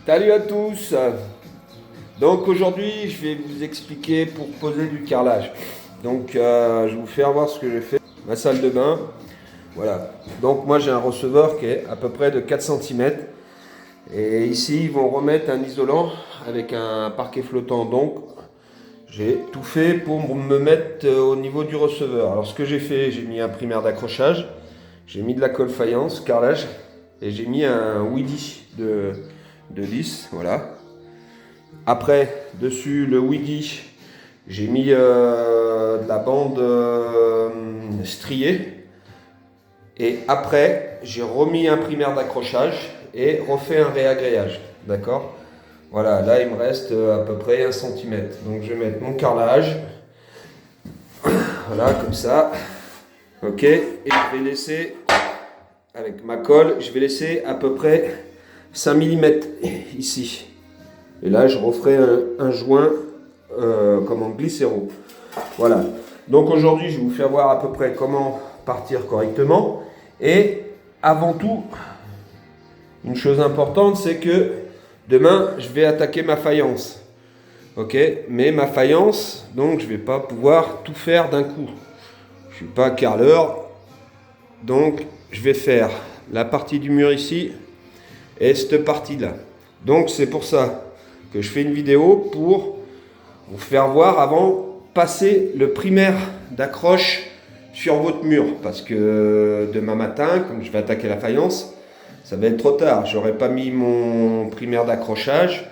Salut à tous. Donc aujourd'hui, je vais vous expliquer pour poser du carrelage. Donc je vais vous faire voir ce que j'ai fait. Ma salle de bain. Voilà. Donc moi j'ai un receveur qui est à peu près de 4 cm. Et ici ils vont remettre un isolant avec un parquet flottant. Donc j'ai tout fait pour me mettre au niveau du receveur. Alors ce que j'ai fait, j'ai mis un primaire d'accrochage. J'ai mis de la colle faïence, carrelage. Et j'ai mis un Weedy de 10. Voilà. Après, dessus le Wiggy, j'ai mis de la bande striée. Et après, j'ai remis un primaire d'accrochage et refait un réagréage. D'accord? Voilà, là il me reste à peu près 1 cm. Donc je vais mettre mon carrelage. Voilà, comme ça. Ok, et je vais laisser, avec ma colle, je vais laisser à peu près 5 mm ici. Et là, je referai un joint comme en glycéro. Voilà. Donc aujourd'hui, je vais vous faire voir à peu près comment partir correctement. Et avant tout, une chose importante, c'est que demain, je vais attaquer ma faïence. Ok? Mais ma faïence, donc je ne vais pas pouvoir tout faire d'un coup. Je ne suis pas carreleur. Donc, je vais faire la partie du mur ici et cette partie-là. Donc, c'est pour ça que je fais une vidéo pour vous faire voir avant passer le primaire d'accroche sur votre mur, parce que demain matin, comme je vais attaquer la faïence, ça va être trop tard. J'aurais pas mis mon primaire d'accrochage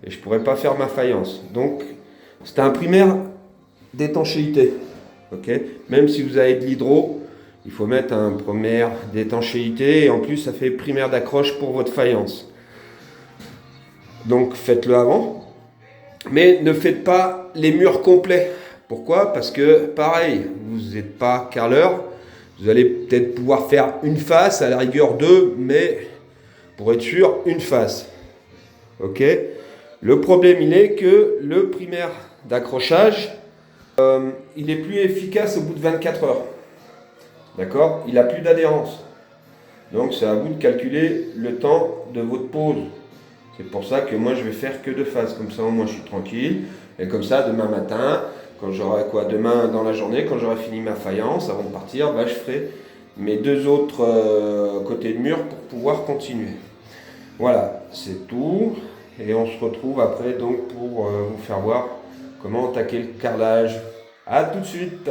et je pourrais pas faire ma faïence. Donc c'est un primaire d'étanchéité. Ok, même si vous avez de l'hydro, il faut mettre un primaire d'étanchéité et en plus ça fait primaire d'accroche pour votre faïence. Donc faites-le avant. Mais ne faites pas les murs complets. Pourquoi? Parce que pareil, vous n'êtes pas carreleur. Vous allez peut-être pouvoir faire une face, à la rigueur deux, mais pour être sûr, une face. Ok? Le problème, il est que le primaire d'accrochage, il est plus efficace au bout de 24 heures. D'accord? Il n'a plus d'adhérence. Donc c'est à vous de calculer le temps de votre pause. C'est pour ça que moi je vais faire que 2 phases, comme ça au moins je suis tranquille. Et comme ça demain matin, quand j'aurai demain dans la journée, quand j'aurai fini ma faïence, avant de partir, je ferai mes 2 autres côtés de mur pour pouvoir continuer. Voilà, c'est tout. Et on se retrouve après donc pour vous faire voir comment attaquer le carrelage. A tout de suite.